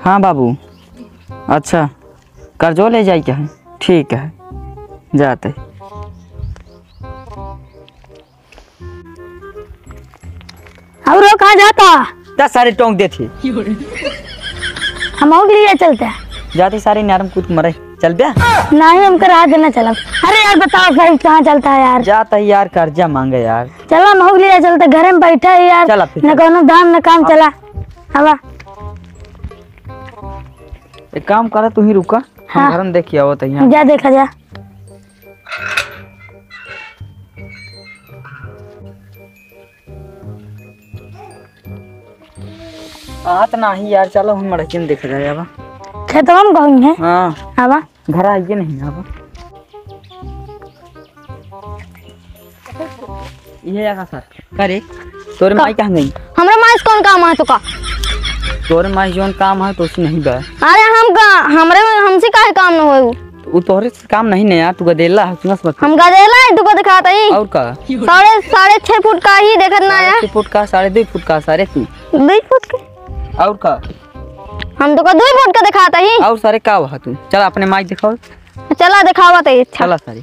हाँ बाबू। अच्छा कर्जो ले जाए क्या है? ठीक है जाते। हम लोग कहाँ जाता? 10 सारे टोंक देते हम और लिए चलते हैं। जाते सारे नरम कूद मरे चल बे। नहीं हमको रात देना चला। अरे यार बताओ भाई कहाँ चलता है यार? जाता है यार कर्जा मांगे यार। चलो हम और लिए चलते, घर में बैठा है यार। चला फिर न कोनो दाम न काम। चला हवा एक काम करा तू ही रुका। हाँ। हम घर में देखिए आवत है यहाँ। जा देखा जा। हाँ तो नहीं यार चलो हम मड़के में देख जाए। अब खेतवा में कहूँ है। हाँ हवा घर आइए नहीं अब ये जगह सर करे तोरे माई कहाँ गई? हमारा माइस कौन काम है तो का? तोरे माई जोन काम है तो उसी नहीं बा। अरे हम का हमरे हमसे काहे काम न होए? वो तोरे से काम नहीं है यार। तू गदेला है सुनस मत। हम गदेला है तुको दिखाता ही। और का 6.5 फुट का ही देखत ना है। 6 फुट का 2.5 फुट का सारे तू 2 फुट के और का हम तो का 2 फुट का दिखाता ही। और सारे का वहा तू चल अपने माई दिखाओ। चला दिखावा तो अच्छा। चला सारे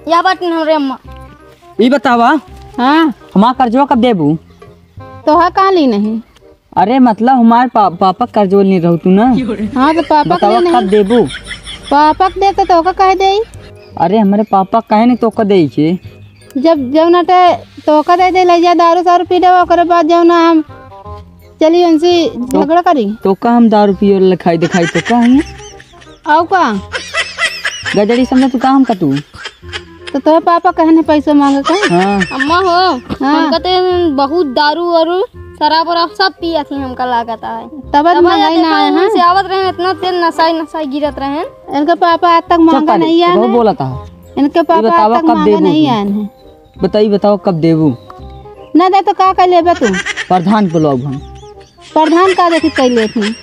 या बात हमरे अम्मा। ये बतावा हाँ हमारा कर्जवा कब देबू? तो है कहाँ ली नहीं? अरे मतलब हमारे पापा कर्जवा नहीं रहू तू ना। हाँ तो पापा बतावा के कब देबू? पापा के देते तो का कह दे? अरे हमारे पापा कहे नहीं तो दे छे। जब जब नटे तो का दे ले जा दारू सारू पी दे ओकरे बाद जब ना हम चली उनसे झगड़ा करी तो का हम दारू पियो लिखाई दिखाई तो का है आओ का गजड़ी समझ तू काम का तू तो पापा कहने पैसे मांगे का? हाँ अम्मा हो हम कहते बहुत दारू और शराब और सब पिया थी हमका लागत है। तब महंगाई ना आए हैं से आवत रहे इतना तेल नसाई गिरत रहे। इनके पापा आज तक मांगा नहीं आए वो हैं। बोला था इनके पापा आज तक मांगा नहीं आए हैं। बताओ कब देबू? ना दे तो का कर लेबे तू? प्रधान बुलाओ हम। प्रधान का देखी कर ले थी?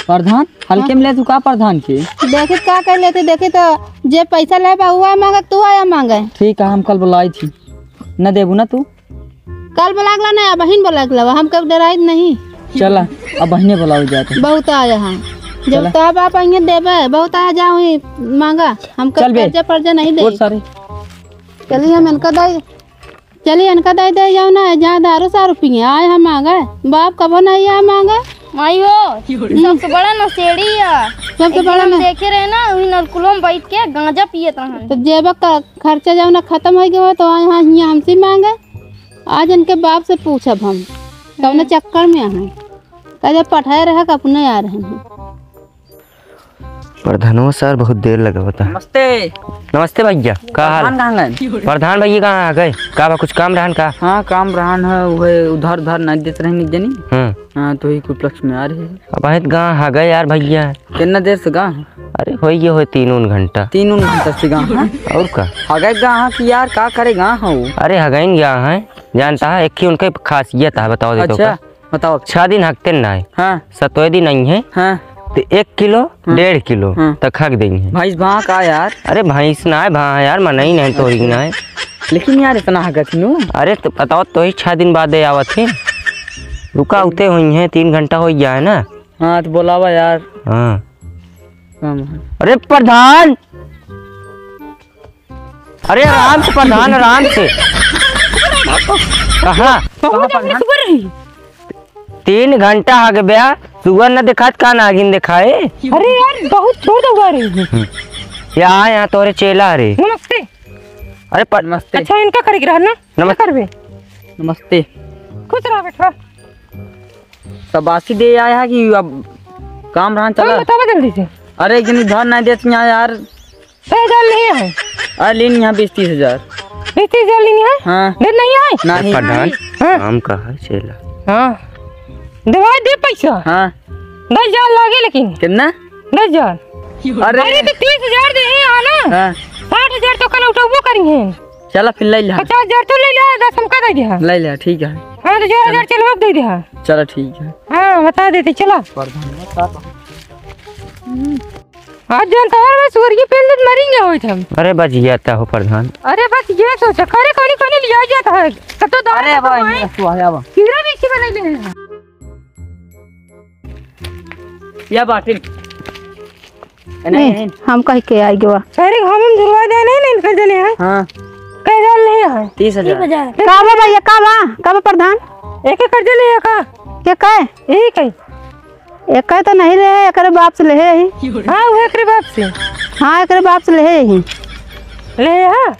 प्रधान हल्के में ले तू का प्रधान के देखी का कर लेते? देखी तो जे पैसा ले हुआ मांगे तू आया मांगे। ठीक है हम कल बुलाई थी न देबू ना तू? कल बोला ना बहन बोला हम कब डराई नहीं। चला अब बहने बुलाओ जाते बहुत आया हाँ जब तो आप आएंगे देवे बहुत आया जाओ मांगा हम कर्जा नहीं दे। सारे चलिए हम इनका दे जाओ ना जहाँ दारू सारू पिए आए हम मांगे बाप कबो नहीं आया मांगे। माई हो सबसे बड़ा नशेड़ी है। सबसे बड़ा हम देखे रहे ना वही नलकुलों में बैठ के गांजा पियत रहे। तो जेब का खर्चा जाओ ना खत्म हो गया तो यहाँ हमसे मांगे। आज इनके बाप से पूछब हम कब चक्कर में आए कहे पढ़ाए रहे अपने आ रहे हैं। प्रधानों सर बहुत देर लगा होता। नमस्ते भैया का हाल? प्रधान भैया कहाँ आ गए? का कुछ काम रहन का? हाँ काम रहन है वह उधर नहीं देते रहे जनी। हाँ तो ही कुछ में आ रही है। अब आए गाँव आ गए यार भैया। कितना देर से गाँव? अरे हो 3 घंटा से गाँव है। और का हगे गाँव की यार का करे गाँव हो? अरे हगैन गया है जानता है एक ही उनके खासियत है बताओ दे। अच्छा बताओ। 6 दिन हकते ना है। हाँ 7वें दिन नहीं है। हाँ तो 1 किलो 1.5 किलो तक हक देंगे। भैंस भा का यार? अरे भैंस ना है भा यार मना ही नहीं तोरी ना है। लेकिन यार इतना हगत नु? अरे तो बताओ तो ही 6 दिन बाद आवत है। रुका उते हुई है 3 घंटा हो गया है ना। हाँ तो बोलावा यार। हाँ अरे प्रधान अरे आराम से प्रधान आराम से। कहाँ 3 घंटा आ गया सुगर न दिखात का नागिन दिखाए। अरे यार बहुत छोड़ दो रही यहाँ तोरे चेला रे। नमस्ते। अरे नमस्ते। अच्छा इनका करेगी रहना नमस्ते करबे। नमस्ते खुश रहा बेटा। सबासी दे आया है कि अब काम रहन चला? बतावा जल्दी से। अरे एक दिन धर नहीं देती यार। जल नहीं है? अरे लेनी यहाँ 20-30 हजार। 20-30 हजार लेनी है? हाँ देर नहीं है? नहीं प्रधान काम का है चेला। हाँ दवाई दे पैसा। हाँ 10 हजार लागे लेकिन कितना? 10 हजार। अरे तो 30 हजार दे है ना। हाँ 60 हजार तो कल उठाबो करी है। चला फिर ले लिया 50,000 तो ले लिया, 10 हमका दे दिया। ले लिया ठीक है। हाँ तो 4,000 चलो दे दिया। चलो ठीक है। हाँ बता देते चला। आज जानता है मैं सूअर की पेल मरेंगे होते हम। अरे बच गया था हो प्रधान। अरे बस ये सोचा करे कोनी कोनी लिया जाता है तब तो दाल। अरे भाई तू आ जा बा कीड़ा भी इसी बना ले। या बाटिल नहीं हम कह के आई गवा सारे हम जुड़वा दे नहीं कर देने हैं। हाँ कह डाल ले है 30,000 का बा भैया का बा प्रधान एक कर दे ले का के कहे यही कहीं। एक कहे तो नहीं रहे एकरे बाप से ले ही। हाँ वो एकरे बाप से। हाँ एकरे बाप से ले ही। ले हाँ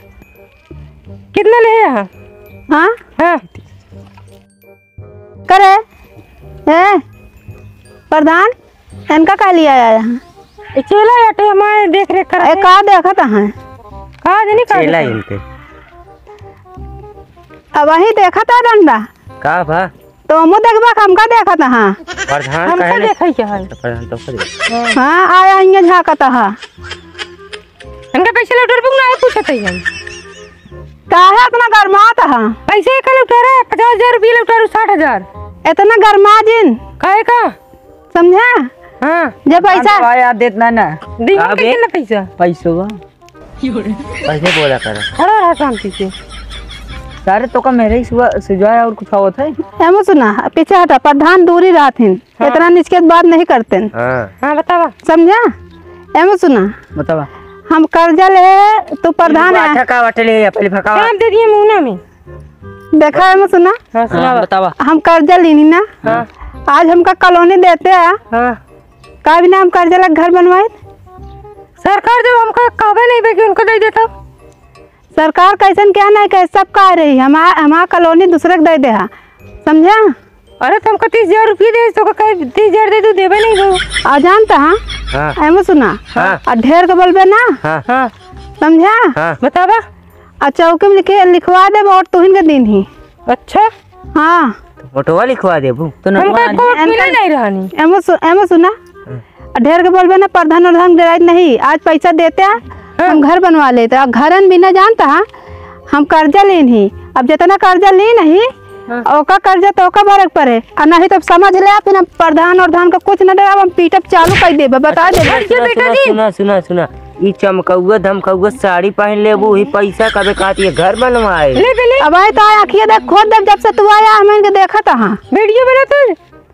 कितना ले हाँ। हाँ हाँ करे ए प्रधान इनका का लिया आया यहाँ चला जाते हमारे देख रेख कर ए का देखा था है कहा नहीं कर चला इनके अब वही देखा था डंडा का भा तो हम देखबा हमका देखा था। हाँ प्रधान हमका कहे देखा क्या है। प्रधान तो कर हाँ आया हिंगे झाका था। हाँ इनका पैसे लौटर बुक ना पूछा था हम काहे इतना गरमा था। हाँ पैसे का लौटा रहा 50,000 रुपये लौटा 60,000 इतना गरमा जिन काहे का समझा। हाँ जे पैसा आया देतना ना दी कितना पैसा पैसों का कैसे बोला कर खड़ा रहा शांति से। सारे तो का मेरे ही सुझाव और कुछ आवत है। एमो सुना पीछे हटा प्रधान दूरी रहथिन इतना निचकेत बात नहीं करते हां हाँ बतावा समझा। एमो सुना बतावा हम कर्जा ले तू प्रधान है अच्छा का बटले पहले फका काम दे दिए मुंह में। देखा एमो सुना हाँ सुना बतावा हम कर्जा लेनी ना। आज हमका कॉलोनी देते हैं हाँ का बिना हम कर्जा लग घर बनवाए। सरकार जब हमको कहवे नहीं बे कि उनको दे देता। सरकार कैसन क्या नहीं कह सब कह रही हमारा कॉलोनी दूसरे को दे दे। समझा। अरे तुमको 30,000 रुपये दे तो 30,000 दे तू देवे नहीं दो। आ जानता हाँ हां एमो सुना और ढेर के बोलबे ना। हां हाँ समझा। हां बतावा। और चौकी में लिखवा दे वोट तुहिन के दिन ही। अच्छा हाँ फोटोवा लिखवा देबू तो हमको कोर्ट मिला नहीं रहनी। एमो सुना ढेर के बोलबे ना प्रधान उधान डराई नहीं। आज पैसा देते हैं हम घर बनवा लेते हैं। घरन बिना जानता है हम कर्जा लेन ही। अब जितना कर्जा ली नहीं ओका कर्जा तो ओका भरक पड़े और नहीं तो समझ ले आप प्रधान और धान का कुछ न डरा हम पीटअप चालू कर देबे बता दे। सुना सुना सुना ई चमकौआ धमकौआ साड़ी पहन लेबू ही पैसा कबे खाती है घर बनवाए। अब आए तो आखिए देख खोद दे जब से तू आया हम इनके देखा था। हाँ वीडियो बना तो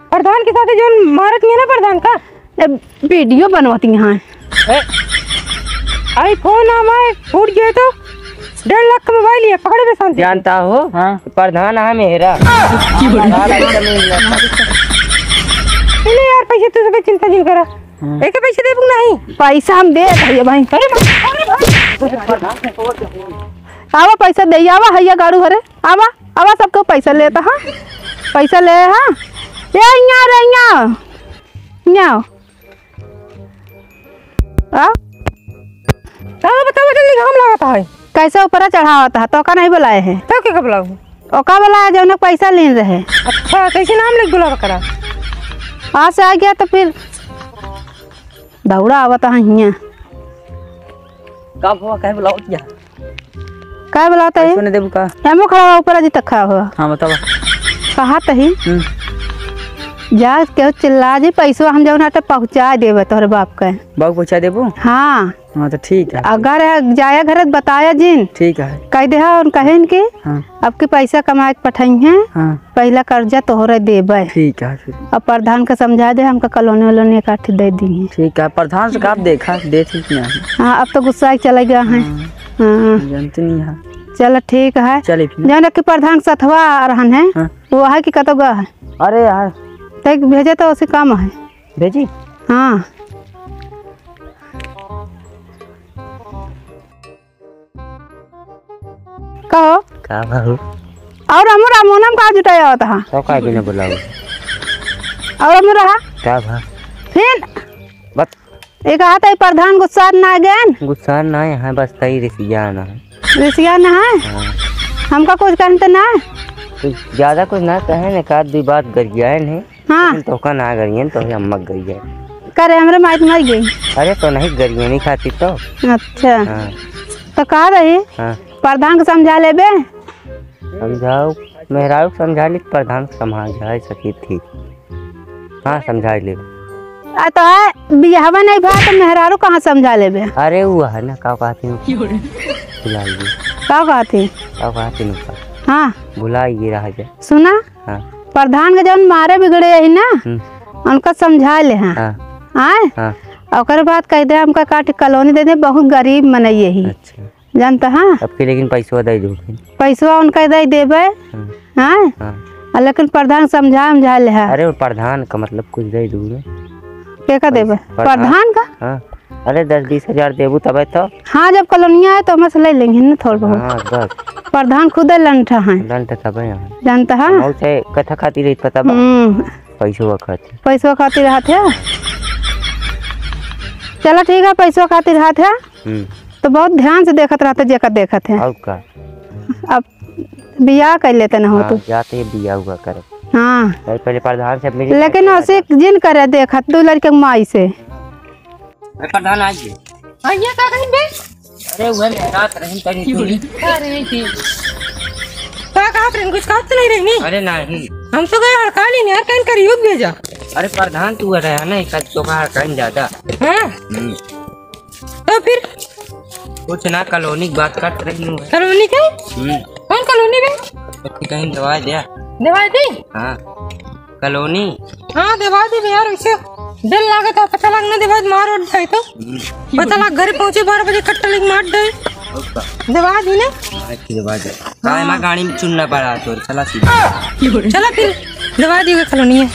प्रधान के साथ जो मारत नहीं है ना प्रधान का वीडियो बनवाती यहाँ। आईफोन हमारे फूट गया तो 1.5 लाख का मोबाइल है पकड़े में शांति। जानता हो हाँ प्रधान है मेरा नहीं यार पैसे तू सब चिंता जिन करा एक पैसे दे नहीं पैसा हम दे भैया भाई आवा पैसा दे आवा हैया गाड़ू हरे आवा आवा सबको पैसा लेता। हाँ पैसा ले। हाँ ये बताओ जल्दी घाम लगाता है कैसे ऊपर चढ़ावा तो का नहीं बुलाए है तो क्या बुलाऊ। ओका बुलाया जो पैसा ले रहे। अच्छा कैसे नाम लिख बुला करा आज से आ गया तो फिर दौड़ा आवता है हिया का हुआ कहे बुलाओ क्या का बुलाता है सुने देबू का एमो खड़ा ऊपर अजी तक खड़ा हुआ हाँ बतावा कहा तही जा के चिल्ला जी पैसा हम जब नाटे पहुँचा देवे तोहरे बाप के बाबू पहुँचा देबू। हाँ हाँ तो ठीक है अगर जाया घर बताया जिन ठीक है। कह दे और कहेन के हाँ अब के पैसा कमा के पठाई है हाँ पहला कर्जा तोहरे देबे। ठीक है फिर अब प्रधान का समझा दे हमका कॉलोनी वलोनी काठी दे दी है। ठीक है प्रधान से का आप देखा दे ठीक नहीं। हाँ अब तो गुस्सा चला गया है। हाँ जानते नहीं है। चलो ठीक है चले फिर जान कि प्रधान सथवा रहन है हाँ। वो है कि कतो गा है अरे यार तक भेजे तो उसी काम है। भेजी हाँ कहो का भाऊ और हमारा मोनम का जुटाया होता है तो का बिना बुलाओ और हमारा का भा फिर बस एक हाथ है प्रधान गुस्सा ना गए गुस्सा ना है बस तई रिसिया ना है रिसिया ना है हमका कुछ कहते ना कुछ ज्यादा कुछ ना कहे ने का दी बात गरिया है हाँ तो का ना गरियन तो हम मग गई है करे हमरे माइट मर गई। अरे तो नहीं गरिया नहीं खाती तो अच्छा हाँ तो कहा रही हाँ प्रधान को समझा लेबे। समझाओ मेहरारू समझा ली प्रधान समझा सकी थी। हाँ समझा ले। तो है बियाहवा नहीं भा तो मेहरारू कहाँ समझा लेबे। अरे वो है ना का कहती हूँ बुलाइए का कहती का कहती हूँ हाँ बुलाइए रह जाए। सुना हाँ प्रधान के जौन मारे बिगड़े है ना उनका समझा ले। हाँ आए हाँ और बाद कह दे हमका काट कॉलोनी दे दे बहुत गरीब मनइए ही अच्छा जानता। हाँ अब के लेकिन पैसा दे दो पैसा उनका दे देबे। हाँ लेकिन प्रधान समझा ले। है अरे वो प्रधान का मतलब कुछ दे दूँ ना क्या देबे प्रधान का। हाँ अरे 10-20 हजार देबू तब तो। हाँ जब कॉलोनिया है तो हम से ले लेंगे ना थोड़ा बहुत। हाँ बस प्रधान खुद लंठा है लंठ तब यहाँ जानता। हाँ उसे कथा खाती रही पता पैसों खाती पैसों खातिर रहते है। चलो ठीक है पैसों खातिर रहते है तो बहुत ध्यान से देखत रहते जेकर देखत है। और का अब बियाह कर लेते ना हो तो जाते बिया हुआ करे। हाँ पहले प्रधान से मिली लेकिन उसे जिन करे देखत दो लड़के माई से। प्रधान आइए आइए का कहीं बे। अरे वो रात रही तरी थी का कहत रही कुछ कहत नहीं रही। अरे नहीं हम तो गए हड़काली ने यार कहीं कर युग भेजा। अरे प्रधान तू रहा ना एक चोखा कहीं ज्यादा। हाँ तो फिर कुछ ना कॉलोनी की बात कर रही हूँ। कॉलोनी के कौन कॉलोनी में कहीं दवा दिया दवा दी। हाँ कॉलोनी हाँ दवा दी यार वैसे दिल लागत है पता लगना दवा मार उठ जाए तो पता लग घर पहुंचे 12 बजे कट्टा लग मार दे दवा दी ना। अच्छी दवा दे काय मां गाड़ी में चुनना पड़ा तो चला सीधा चला फिर दवा दी कॉलोनी है।